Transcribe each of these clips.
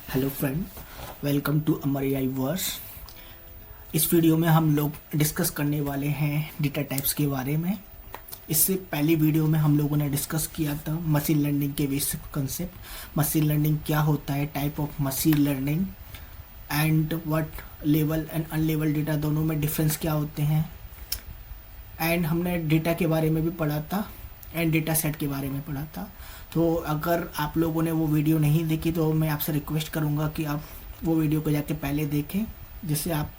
Hello friend, welcome to Amar AI verse. इस video में हम लोग डिस्कस करने वाले हैं डेटा टाइप्स के बारे में। इससे पहली वीडियो में हम लोगों ने डिस्कस किया था मशीन लर्निंग के बेसिक कंसेप्ट, मशीन लर्निंग क्या होता है, type of machine learning and what लेवल एंड अनलेवल डेटा दोनों में डिफरेंस क्या होते हैं। एंड हमने डेटा के बारे में भी पढ़ा था एंड डेटा सेट के बारे में पढ़ा था। तो अगर आप लोगों ने वो वीडियो नहीं देखी तो मैं आपसे रिक्वेस्ट करूँगा कि आप वो वीडियो को जाके पहले देखें, जिससे आप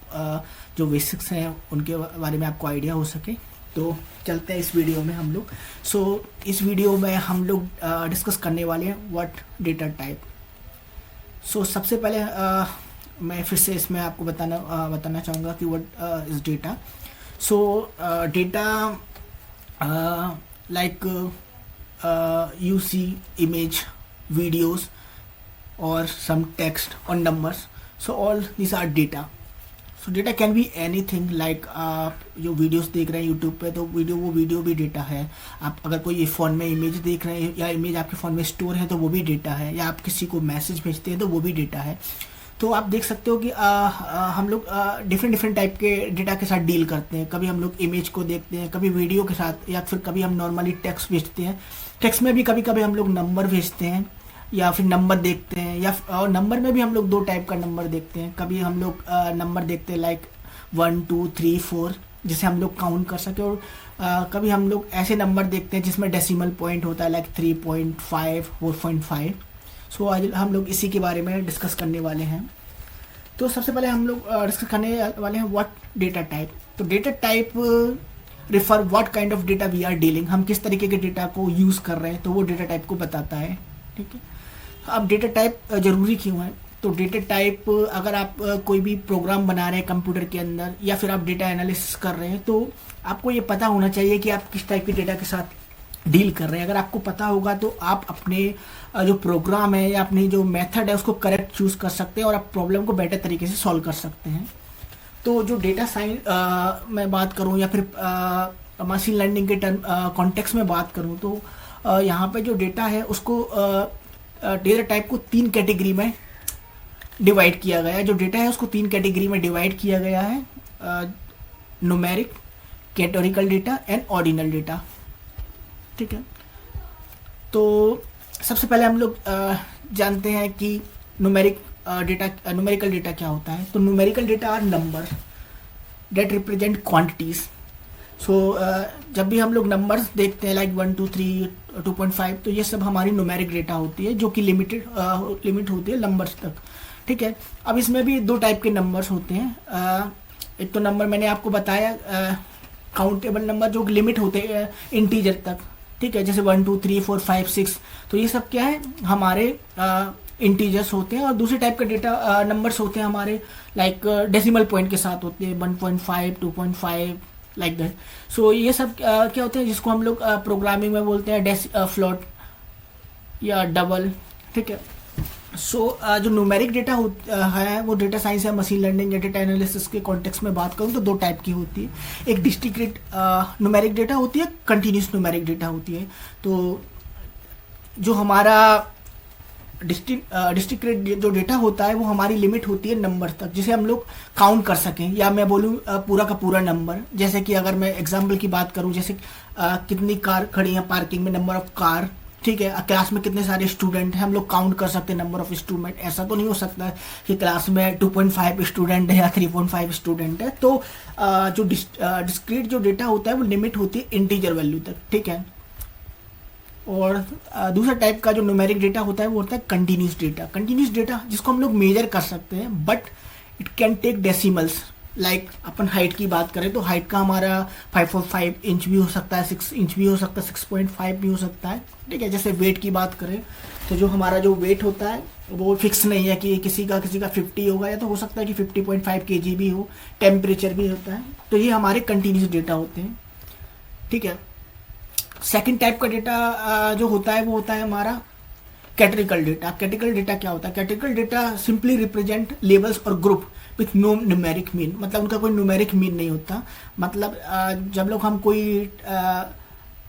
जो बेसिक्स हैं उनके बारे में आपको आइडिया हो सके। तो चलते हैं इस वीडियो में हम लोग। इस वीडियो में हम लोग डिस्कस करने वाले हैं व्हाट डेटा टाइप। सबसे पहले मैं फिर से इसमें आपको बताना चाहूँगा कि what is data. Data like you see image, videos or some text or numbers, so all these are data. Data can be anything like आप जो वीडियोस देख रहे हैं यूट्यूब पे, तो वो वीडियो भी डेटा है। आप अगर कोई फ़ोन में इमेज देख रहे हैं या इमेज आपके फ़ोन में स्टोर है तो वो भी डेटा है, या आप किसी को मैसेज भेजते हैं तो वो भी डेटा है। तो आप देख सकते हो कि हम लोग डिफरेंट टाइप के डेटा के साथ डील करते हैं। कभी हम लोग इमेज को देखते हैं, कभी वीडियो के साथ, या फिर कभी हम नॉर्मली टेक्स्ट भेजते हैं। टेक्स्ट में भी कभी कभी हम लोग नंबर भेजते हैं या फिर नंबर देखते हैं, या नंबर में भी हम लोग दो टाइप का नंबर देखते हैं। कभी हम लोग नंबर देखते हैं लाइक 1 2 3 4, जिसे हम लोग काउंट कर सके, और कभी हम लोग ऐसे नंबर देखते हैं जिसमें डेसिमल पॉइंट होता है लाइक 3.5 4.5। आज हम लोग इसी के बारे में डिस्कस करने वाले हैं। तो सबसे पहले हम लोग डिस्कस करने वाले हैं व्हाट डेटा टाइप। तो data type refer what kind of data we are dealing, हम किस तरीके के डेटा को यूज़ कर रहे हैं, तो वो डेटा टाइप को बताता है। ठीक है, अब डेटा टाइप ज़रूरी क्यों है? तो डेटा टाइप, अगर आप कोई भी प्रोग्राम बना रहे हैं कंप्यूटर के अंदर, या फिर आप डेटा एनालिसिस कर रहे हैं, तो आपको ये पता होना चाहिए कि आप किस टाइप के डेटा के साथ डील कर रहे हैं। अगर आपको पता होगा तो आप अपने जो प्रोग्राम है या अपनी जो मेथड है उसको करेक्ट चूज़ कर सकते हैं और आप प्रॉब्लम को बेटर तरीके से सॉल्व कर सकते हैं। तो जो डेटा साइंस मैं बात करूं, या फिर मशीन लर्निंग के टर्म कॉन्टेक्स्ट में बात करूं, तो यहाँ पे जो डेटा है उसको डेटा टाइप को 3 कैटेगरी में डिवाइड किया गया है। जो डेटा है उसको 3 कैटेगरी में डिवाइड किया गया है: numeric, categorical data and ordinal data. ठीक है, तो सबसे पहले हम लोग जानते हैं कि न्यूमेरिकल डेटा क्या होता है। तो numerical data are number that represent quantities. जब भी हम लोग नंबर्स देखते हैं लाइक 1 2 3 2.5, तो ये सब हमारी न्यूमेरिक डेटा होती है, जो कि लिमिट होती है नंबर्स तक। ठीक है, अब इसमें भी 2 टाइप के नंबर्स होते हैं। एक तो नंबर मैंने आपको बताया काउंटेबल नंबर, जो लिमिट होते हैं इंटीजर तक। ठीक है, जैसे 1 2 3 4 5 6, तो ये सब क्या है, हमारे इंटीजर्स होते हैं। और दूसरे टाइप के डेटा नंबर्स होते हैं हमारे लाइक डेसिमल पॉइंट के साथ होते हैं, 1.5 2.5 लाइक दैट। ये सब क्या होते हैं, जिसको हम लोग प्रोग्रामिंग में बोलते हैं फ्लोट या डबल। ठीक है, जो न्यूमेरिक डेटा है वो डेटा साइंस या मशीन लर्निंग या डेटा एनालिसिस के कॉन्टेक्स्ट में बात करूँ तो 2 टाइप की होती है। एक डिस्क्रीट न्यूमेरिक डेटा होती है, कंटिन्यूस न्यूमेरिक डेटा होती है। तो जो हमारा डिस्क्रीट जो डेटा होता है वो हमारी लिमिट होती है नंबर तक, जिसे हम लोग काउंट कर सकें, या मैं बोलूँ पूरा का पूरा नंबर। जैसे कि अगर मैं एग्जाम्पल की बात करूँ, जैसे कितनी कार खड़ी हैं पार्किंग में, नंबर ऑफ कार। ठीक है, क्लास में कितने सारे स्टूडेंट हैं, हम लोग काउंट कर सकते हैं नंबर ऑफ स्टूडेंट। ऐसा तो नहीं हो सकता कि क्लास में 2.5 स्टूडेंट है या 3.5 स्टूडेंट है। तो जो डिस्क्रीट जो डेटा होता है वो लिमिट होती है इंटीजर वैल्यू तक। ठीक है, और दूसरा टाइप का जो न्यूमेरिक डेटा होता है वो होता है कंटिन्यूस डेटा। कंटिन्यूस डेटा जिसको हम लोग मेजर कर सकते हैं, but it can take decimals. Like अपन हाइट की बात करें तो हाइट का हमारा 5.5 इंच भी हो सकता है, 6 इंच भी हो सकता है, 6.5 भी हो सकता है। ठीक है, जैसे वेट की बात करें तो जो हमारा जो वेट होता है वो फिक्स नहीं है कि किसी का 50 होगा, या तो हो सकता है कि 50.5 kg भी हो। टेम्परेचर भी होता है। तो ये हमारे कंटिन्यूस डेटा होते हैं। ठीक है, सेकेंड टाइप का डेटा जो होता है वो होता है हमारा कैटेगोरिकल डेटा। कैटेगोरिकल डेटा क्या होता है? Categorical data simply represent labels और group with no numeric mean, मतलब उनका कोई न्यूमेरिक मीन नहीं होता। मतलब जब लोग हम कोई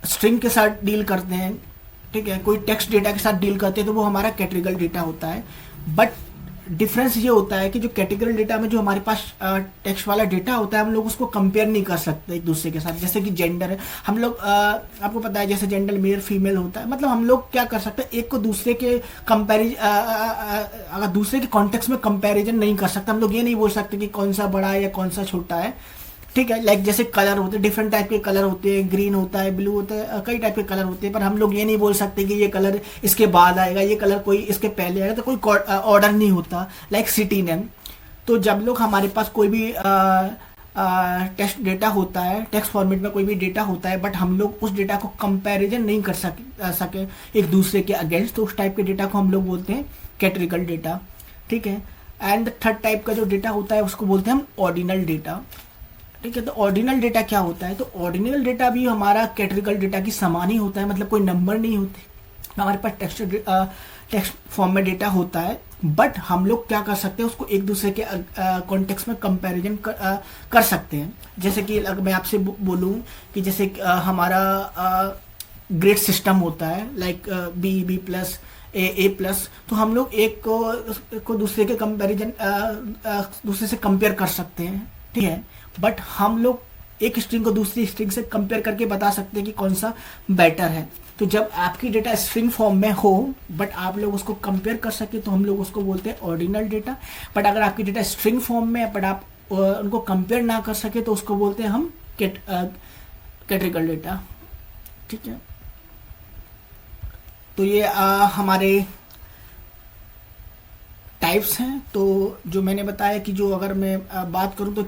स्ट्रिंग के साथ डील करते हैं, ठीक है, कोई टेक्स्ट डेटा के साथ डील करते हैं, तो वो हमारा कैटेगोरिकल डेटा होता है। बट डिफरेंस ये होता है कि जो कैटेगरी डेटा में जो हमारे पास टेक्स्ट वाला डेटा होता है हम लोग उसको कंपेयर नहीं कर सकते एक दूसरे के साथ। जैसे कि जेंडर है, हम लोग आपको पता है जैसे जेंडर मेल फीमेल होता है, मतलब हम लोग क्या कर सकते हैं एक को दूसरे के अगर दूसरे के कॉन्टेक्स्ट में कंपेरिजन नहीं कर सकते। हम लोग ये नहीं बोल सकते कि कौन सा बड़ा है या कौन सा छोटा है, ठीक है। लाइक जैसे कलर होते हैं, डिफरेंट टाइप के कलर होते हैं, ग्रीन होता है, ब्लू होता है, कई टाइप के कलर होते हैं, पर हम लोग ये नहीं बोल सकते कि ये कलर इसके बाद आएगा, ये कलर कोई इसके पहले आएगा, तो कोई ऑर्डर नहीं होता। लाइक सिटी नेम, तो जब लोग हमारे पास कोई भी टेक्स्ट डेटा होता है, टेक्स्ट फॉर्मेट में कोई भी डेटा होता है, बट हम लोग उस डेटा को कंपैरिजन नहीं कर सके एक दूसरे के अगेंस्ट, तो उस टाइप के डेटा को हम लोग बोलते हैं कैटेगरिकल डेटा, ठीक है। एंड थर्ड टाइप का जो डेटा होता है उसको बोलते हैं हम ऑर्डिनल डेटा, ठीक है। तो ऑर्डिनल डेटा क्या होता है? तो ऑर्डिनल डेटा भी हमारा कैटेगरिकल डेटा की समान ही होता है, मतलब कोई नंबर नहीं होते। हमारे पास टेक्स्ट फॉर्म में डेटा होता है, बट हम लोग क्या कर सकते हैं उसको एक दूसरे के कॉन्टेक्स्ट में कंपैरिजन कर सकते हैं। जैसे कि अगर मैं आपसे बोलूं कि जैसे हमारा ग्रेड सिस्टम होता है, लाइक बी प्लस ए प्लस, तो हम लोग एक को दूसरे के कंपैरिजन दूसरे से कंपेयर कर सकते हैं, ठीक है। बट हम लोग एक स्ट्रिंग को दूसरी स्ट्रिंग से कंपेयर करके बता सकते हैं कि कौन सा बेटर है। तो जब आपकी डेटा स्ट्रिंग फॉर्म में हो बट आप लोग उसको कंपेयर कर सके तो हम लोग उसको बोलते हैं ऑर्डिनल डेटा। बट अगर आपकी डेटा स्ट्रिंग फॉर्म में है बट आप उनको कंपेयर ना कर सके तो उसको बोलते हैं हम कैटेगरिकल डेटा, ठीक है। तो ये हमारे टाइप्स हैं। तो जो मैंने बताया कि जो अगर मैं बात करूं तो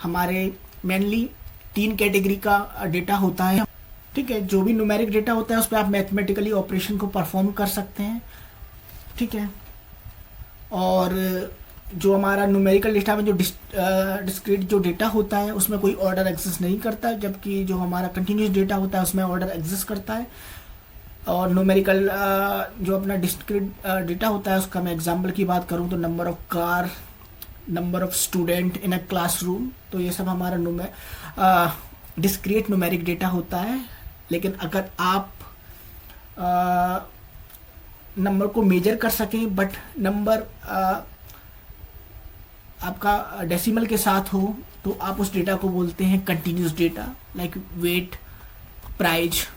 हमारे मेनली 3 कैटेगरी का डेटा होता है, ठीक है। जो भी न्यूमेरिक डेटा होता है उस पर आप मैथमेटिकली ऑपरेशन को परफॉर्म कर सकते हैं, ठीक है। और जो हमारा न्यूमेरिकल डेटा में जो डिस्क्रीट जो डेटा होता है उसमें कोई ऑर्डर एग्जिस्ट नहीं करता, जबकि जो हमारा कंटिन्यूस डेटा होता है उसमें ऑर्डर एग्जिस्ट करता है। और न्यूमेरिकल जो अपना डिस्क्रीट डेटा होता है उसका मैं एग्जांपल की बात करूं तो number of car, number of student in a classroom, तो ये सब हमारा डिस्क्रीट न्यूमेरिक डेटा होता है। लेकिन अगर आप नंबर को मेजर कर सकें बट नंबर आपका डेसिमल के साथ हो तो आप उस डेटा को बोलते हैं continuous data, like weight, price.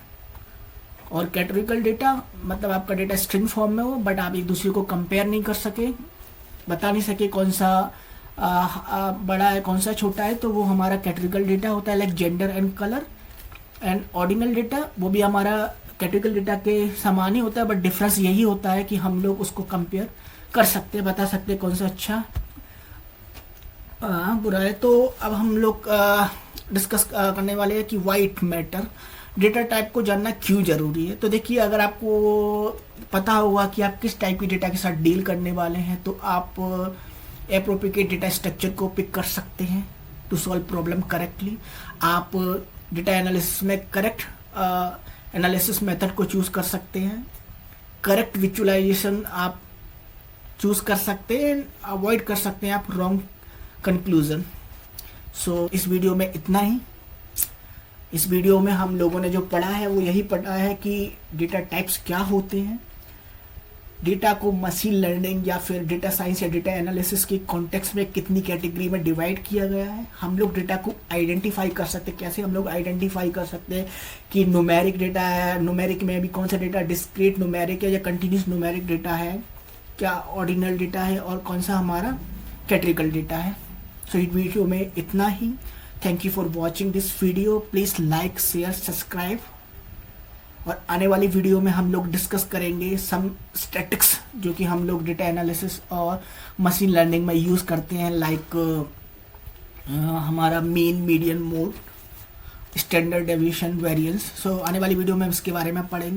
और कैटेगरिकल डेटा मतलब आपका डेटा स्ट्रिंग फॉर्म में हो बट आप एक दूसरे को कंपेयर नहीं कर सके, बता नहीं सके कौन सा बड़ा है कौन सा छोटा है, तो वो हमारा कैटेगरिकल डेटा होता है, like gender and colour. And ordinal data वो भी हमारा कैटेगरिकल डेटा के समान ही होता है, बट डिफरेंस यही होता है कि हम लोग उसको कंपेयर कर सकते हैं, बता सकते हैं कौन सा अच्छा बुरा है। तो अब हम लोग डिस्कस करने वाले हैं कि वाइट मैटर डेटा टाइप को जानना क्यों जरूरी है। तो देखिए, अगर आपको पता होगा कि आप किस टाइप की डेटा के साथ डील करने वाले हैं तो आप एप्रोप्रिएट डेटा स्ट्रक्चर को पिक कर सकते हैं टू सॉल्व प्रॉब्लम करेक्टली। आप डेटा एनालिसिस में करेक्ट एनालिसिस मेथड को चूज कर सकते हैं, करेक्ट विजुअलाइजेशन आप चूज कर सकते हैं, अवॉइड कर सकते हैं आप रॉन्ग कंक्लूजन। सो इस वीडियो में इतना ही। इस वीडियो में हम लोगों ने जो पढ़ा है वो यही पढ़ा है कि डेटा टाइप्स क्या होते हैं, डेटा को मशीन लर्निंग या फिर डेटा साइंस या डेटा एनालिसिस के कॉन्टेक्स्ट में कितनी कैटेगरी में डिवाइड किया गया है। हम लोग डेटा को आइडेंटिफाई कर सकते हैं, कैसे हम लोग आइडेंटिफाई कर सकते हैं कि न्यूमेरिक डेटा है, न्यूमेरिक में भी कौन सा डेटा डिस्क्रीट न्यूमेरिक है या कंटिन्यूस न्यूमेरिक डेटा है, क्या ऑर्डिनल डेटा है और कौन सा हमारा कैटेगरिकल डेटा है। सो इस वीडियो में इतना ही। Thank you for watching this video. Please like, share, subscribe. और आने वाली वीडियो में हम लोग डिस्कस करेंगे सम स्टैटिक्स जो कि हम लोग डेटा एनालिसिस और मशीन लर्निंग में यूज़ करते हैं, लाइक हमारा mean, median, mode, standard deviation, variance. So आने वाली वीडियो में हम इसके बारे में पढ़ेंगे।